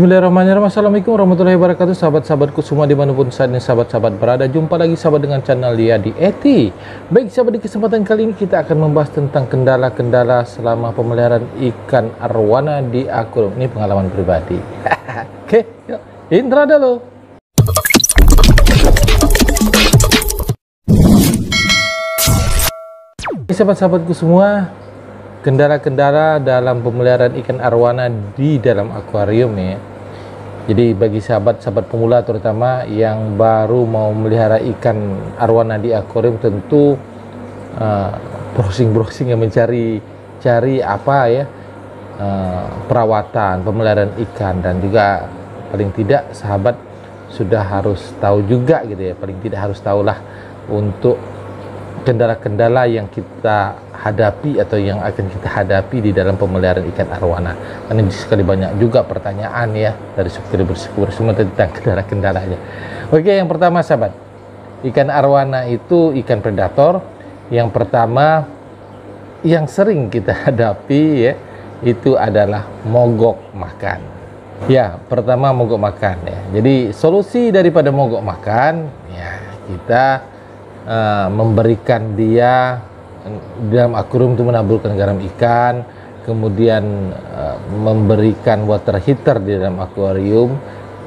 Bismillahirrahmanirrahim. Assalamualaikum warahmatullahi wabarakatuh. Sahabat-sahabatku semua dimanapun saat ini sahabat-sahabat berada, jumpa lagi sahabat dengan channel Yadi Eti. Baik sahabat, di kesempatan kali ini kita akan membahas tentang kendala-kendala selama pemeliharaan ikan arwana di akuarium. Ini pengalaman pribadi. Oke, yuk intro dulu. Sahabat-sahabatku semua, kendala-kendala dalam pemeliharaan ikan arwana di dalam akuarium ya. Jadi bagi sahabat-sahabat pemula terutama yang baru mau melihara ikan arwana di akuarium, tentu browsing-browsing yang mencari apa ya, perawatan pemeliharaan ikan, dan juga paling tidak sahabat sudah harus tahu juga gitu ya, paling tidak harus tahulah untuk kendala-kendala yang kita hadapi atau yang akan kita hadapi di dalam pemeliharaan ikan arwana. Karena sekali banyak juga pertanyaan ya dari subscriber semua tentang kendala-kendalanya. Oke, yang pertama sahabat, ikan arwana itu ikan predator. Yang pertama yang sering kita hadapi ya, itu adalah mogok makan. Ya, pertama mogok makan ya. Jadi solusi daripada mogok makan ya, kita memberikan dia di dalam akuarium itu menaburkan garam ikan, kemudian memberikan water heater di dalam akuarium.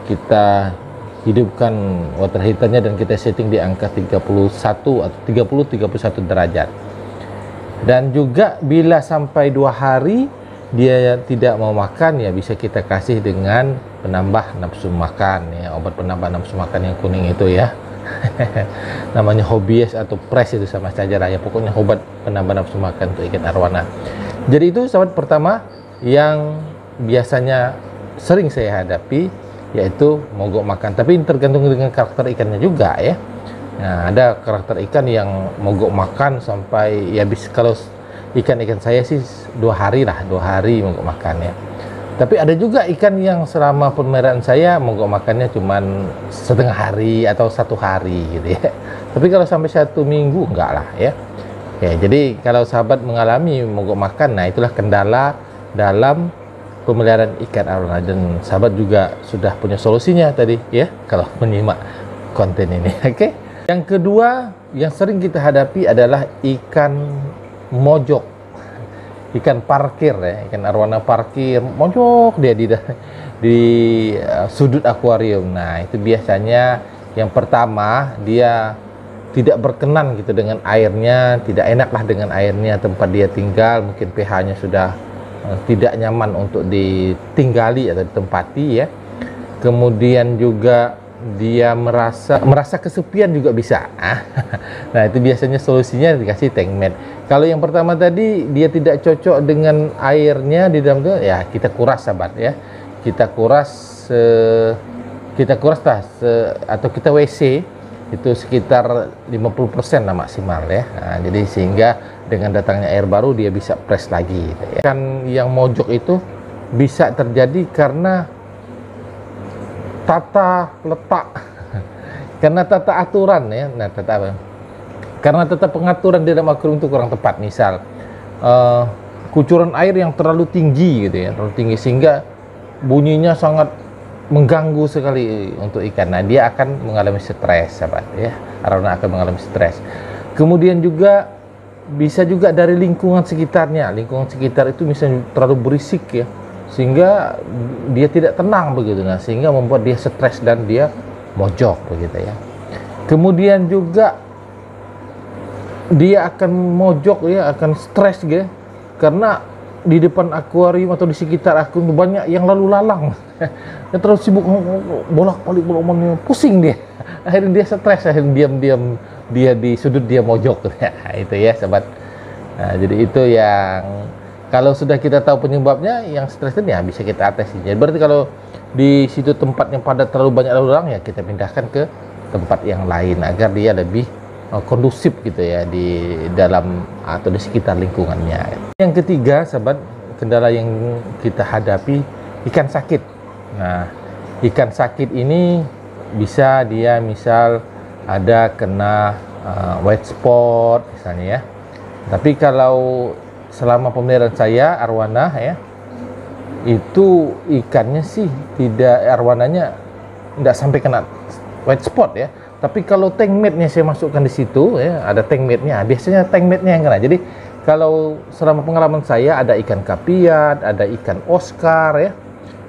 Kita hidupkan water heaternya dan kita setting di angka 31 atau 30-31 derajat. Dan juga bila sampai 2 hari dia tidak mau makan ya, bisa kita kasih dengan penambah nafsu makan ya, obat penambah nafsu makan yang kuning itu ya. Namanya Hobbies atau Press, itu sama saja lah ya, pokoknya obat penambah nafsu makan untuk ikan arwana. Jadi itu sahabat pertama yang biasanya sering saya hadapi, yaitu mogok makan. Tapi tergantung dengan karakter ikannya juga ya. Nah, ada karakter ikan yang mogok makan sampai ya, kalau ikan-ikan saya sih 2 hari lah, 2 hari mogok makan ya. Tapi ada juga ikan yang selama pemeliharaan saya mogok makannya cuman setengah hari atau 1 hari gitu ya. Tapi kalau sampai 1 minggu enggak lah ya. Oke, jadi kalau sahabat mengalami mogok makan, nah itulah kendala dalam pemeliharaan ikan arwana, dan sahabat juga sudah punya solusinya tadi ya kalau menyimak konten ini. Oke. Yang kedua yang sering kita hadapi adalah ikan mojok. Ikan parkir ya, ikan arwana parkir, mojok dia di sudut akuarium. Nah, itu biasanya yang pertama dia tidak berkenan gitu dengan airnya, tidak enaklah dengan airnya tempat dia tinggal, mungkin pH-nya sudah tidak nyaman untuk ditinggali atau ditempati ya. Kemudian juga dia merasa kesepian juga bisa. Nah, itu biasanya solusinya dikasih tank mat. Kalau yang pertama tadi dia tidak cocok dengan airnya di dalam itu, ya kita kuras sahabat ya. Kita kuras atau kita WC itu sekitar 50% lah maksimal ya. Nah, jadi sehingga dengan datangnya air baru dia bisa press lagi gitu ya. Kan yang mojok itu bisa terjadi karena tata letak, karena tata aturan ya. Nah, karena tata pengaturan di dalam akuarium itu kurang tepat. Misal kucuran air yang terlalu tinggi gitu ya, terlalu tinggi sehingga bunyinya sangat mengganggu sekali untuk ikan. Nah, dia akan mengalami stres sahabat ya, arwana akan mengalami stres. Kemudian juga bisa juga dari lingkungan sekitarnya. Lingkungan sekitar itu misalnya terlalu berisik ya, sehingga dia tidak tenang begitu. Nah, sehingga membuat dia stres dan dia mojok begitu ya. Kemudian juga dia akan mojok ya, akan stres gitu, karena di depan akuarium atau di sekitar akuarium banyak yang lalu lalang. Dia terlalu sibuk bolak-balik, pusing dia. Akhirnya dia stres, akhirnya diam-diam dia di sudut dia mojok. Nah, itu ya sahabat. Nah, jadi itu yang kalau sudah kita tahu penyebabnya, yang stres itu ya bisa kita atasi. Jadi berarti kalau di situ tempat yang padat terlalu banyak lalu lalang ya, kita pindahkan ke tempat yang lain agar dia lebih kondusif gitu ya di dalam atau di sekitar lingkungannya. Yang ketiga sahabat, kendala yang kita hadapi ikan sakit. Nah, ikan sakit ini bisa dia misal ada kena white spot misalnya ya. Tapi kalau selama pemeliharaan saya arwana ya, itu ikannya sih tidak, arwananya tidak sampai kena white spot ya. Tapi kalau tank mate-nya saya masukkan di situ ya, ada tank mate-nya. Biasanya tank mate-nya yang kena. Jadi kalau selama pengalaman saya ada ikan kapiat, ada ikan Oscar ya.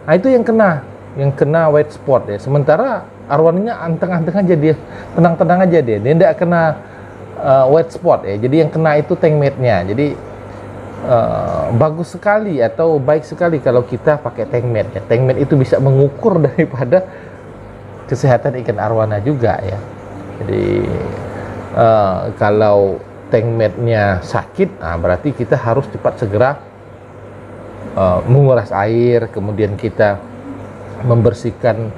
Nah, itu yang kena white spot ya. Sementara arwananya anteng-anteng aja dia, tenang-tenang aja dia tidak kena white spot ya. Jadi yang kena itu tank mate-nya. Jadi bagus sekali atau baik sekali kalau kita pakai tank mate ya. Tank mate itu bisa mengukur daripada kesehatan ikan arwana juga ya. Jadi kalau tank mate-nya sakit, berarti kita harus cepat segera menguras air, kemudian kita membersihkan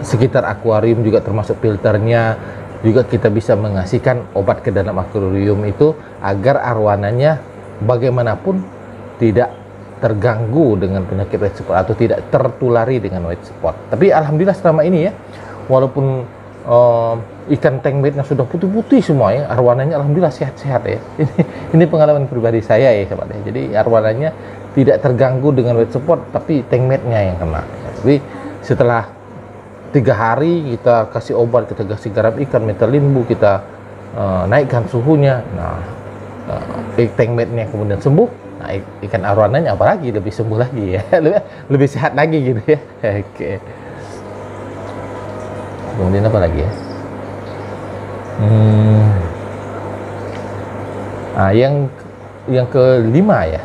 sekitar akuarium juga termasuk filternya, juga kita bisa mengasihkan obat ke dalam akuarium itu agar arwananya bagaimanapun tidak terganggu dengan penyakit white spot atau tidak tertulari dengan white spot. Tapi alhamdulillah selama ini ya, walaupun ikan tank mate-nya sudah putih-putih semua ya, arwananya alhamdulillah sehat-sehat ya. Ini pengalaman pribadi saya ya sahabat ya. Jadi arwananya tidak terganggu dengan white spot, tapi tank mate-nya yang kena. Jadi setelah 3 hari kita kasih obat, kita kasih garam ikan, metalimbu, kita naikkan suhunya. Nah, tank mate-nya kemudian sembuh. Nah, ikan arwananya apalagi lebih sembuh lagi ya, lebih sehat lagi gitu ya. Oke. Kemudian apa lagi ya? Yang kelima ya.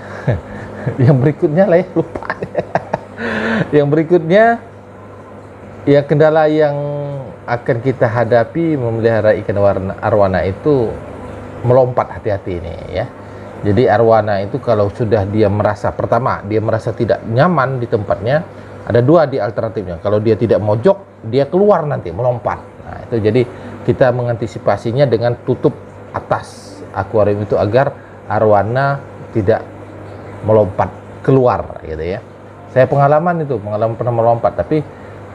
Yang berikutnya lah ya, lupa. Yang berikutnya ya, kendala yang akan kita hadapi memelihara ikan arwana itu melompat, hati-hati ini ya. Jadi arwana itu kalau sudah dia merasa, pertama dia merasa tidak nyaman di tempatnya, ada 2 di alternatifnya. Kalau dia tidak mojok, dia keluar nanti melompat. Nah, itu jadi kita mengantisipasinya dengan tutup atas akuarium itu agar arwana tidak melompat keluar gitu ya. Saya pengalaman pernah melompat, tapi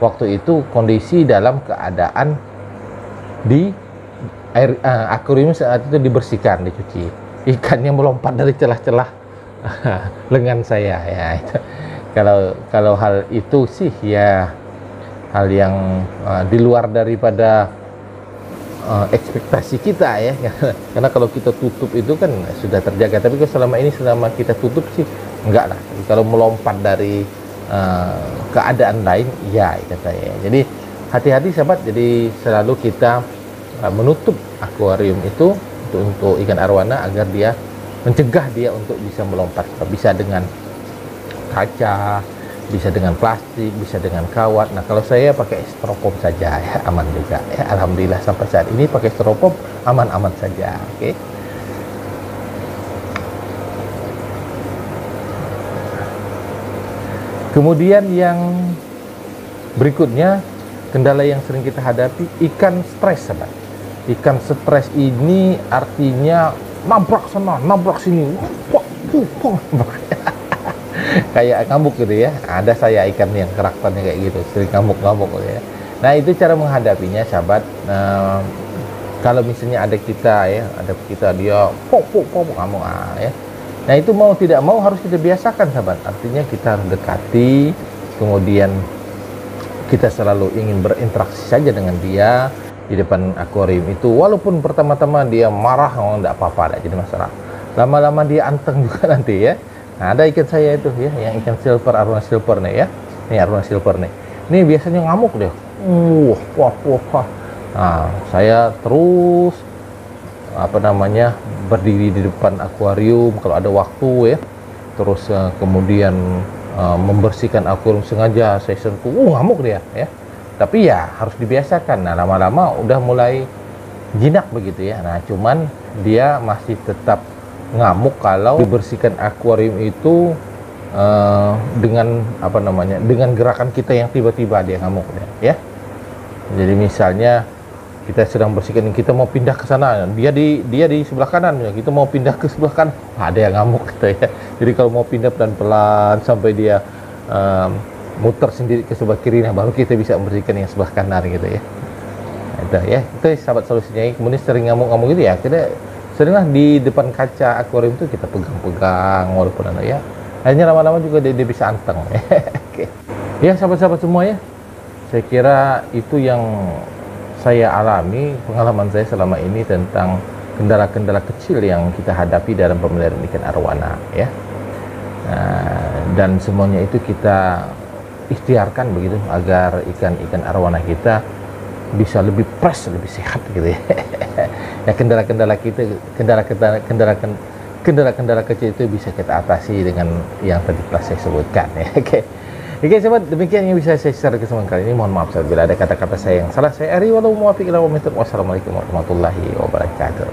waktu itu kondisi dalam keadaan di air akuarium saat itu dibersihkan, dicuci. Ikannya melompat dari celah-celah lengan saya ya. Itu kalau hal itu sih ya hal yang di luar daripada ekspektasi kita ya. Karena kalau kita tutup itu kan sudah terjaga, tapi selama kita tutup sih enggak lah. Kalau melompat dari keadaan lain ya ikan saya. Jadi hati-hati sahabat, jadi selalu kita menutup akuarium itu untuk ikan arwana agar dia mencegah dia untuk bisa melompat. Bisa dengan kaca, bisa dengan plastik, bisa dengan kawat. Nah, kalau saya pakai styrofoam saja ya, aman juga ya. Alhamdulillah sampai saat ini pakai styrofoam aman-aman saja. Oke. Kemudian yang berikutnya, kendala yang sering kita hadapi, ikan stres sahabat. Ikan stres ini artinya nabrak sana, nabrak sini, kayak ngamuk gitu ya. Ada saya ikan yang karakternya kayak gitu, sering ngamuk-ngamuk gitu ya. Nah, itu cara menghadapinya sahabat. Kalau misalnya ada kita dia ngamuk ya. Nah, itu mau tidak mau harus kita biasakan sahabat. Artinya kita harus dekati, kemudian kita selalu ingin berinteraksi saja dengan dia di depan akuarium itu. Walaupun pertama-tama dia marah, enggak apa-apa, enggak jadi masalah. Lama-lama dia anteng juga nanti ya. Nah, ada ikan saya itu ya, yang ikan silver, arwana silver nih ya. Ini arwana silver nih. Ini biasanya ngamuk deh. Wah. Nah, saya terus berdiri di depan akuarium kalau ada waktu ya. Terus kemudian membersihkan akuarium, sengaja saya sentuh. Ngamuk dia ya. Tapi ya harus dibiasakan. Nah, lama-lama udah mulai jinak begitu ya. Nah, cuman dia masih tetap ngamuk kalau dibersihkan akuarium itu dengan dengan gerakan kita yang tiba-tiba dia ngamuk ya. Jadi misalnya kita sedang bersihkan, kita mau pindah ke sana, dia di sebelah kanan ya, kita mau pindah ke sebelah kanan, ada yang ngamuk gitu ya. Jadi kalau mau pindah pelan-pelan sampai dia muter sendiri ke sebelah kiri, nah baru kita bisa membersihkan yang sebelah kanan gitu ya. Itu ya, itu sahabat solusinya. Kemudian sering ngamuk-ngamuk gitu ya, kita seringlah di depan kaca akuarium itu kita pegang-pegang walaupun ya Akhirnya lama-lama juga dia bisa anteng. Oke. Ya sahabat-sahabat semua ya, saya kira itu yang saya alami, pengalaman saya selama ini tentang kendala-kendala kecil yang kita hadapi dalam pemeliharaan ikan arwana ya. Dan semuanya itu kita ikhtiarkan begitu agar ikan-ikan arwana kita bisa lebih fresh, lebih sehat gitu ya. Ya kendala-kendala kita, kendala-kendala kecil itu bisa kita atasi dengan yang tadi telah saya sebutkan ya. Oke sobat, demikian yang bisa saya share ke kesempatan kali ini. Mohon maaf bila ada kata-kata saya yang salah. Saya Ari, walau muwafiq ila wa'alaikum warahmatullahi wabarakatuh.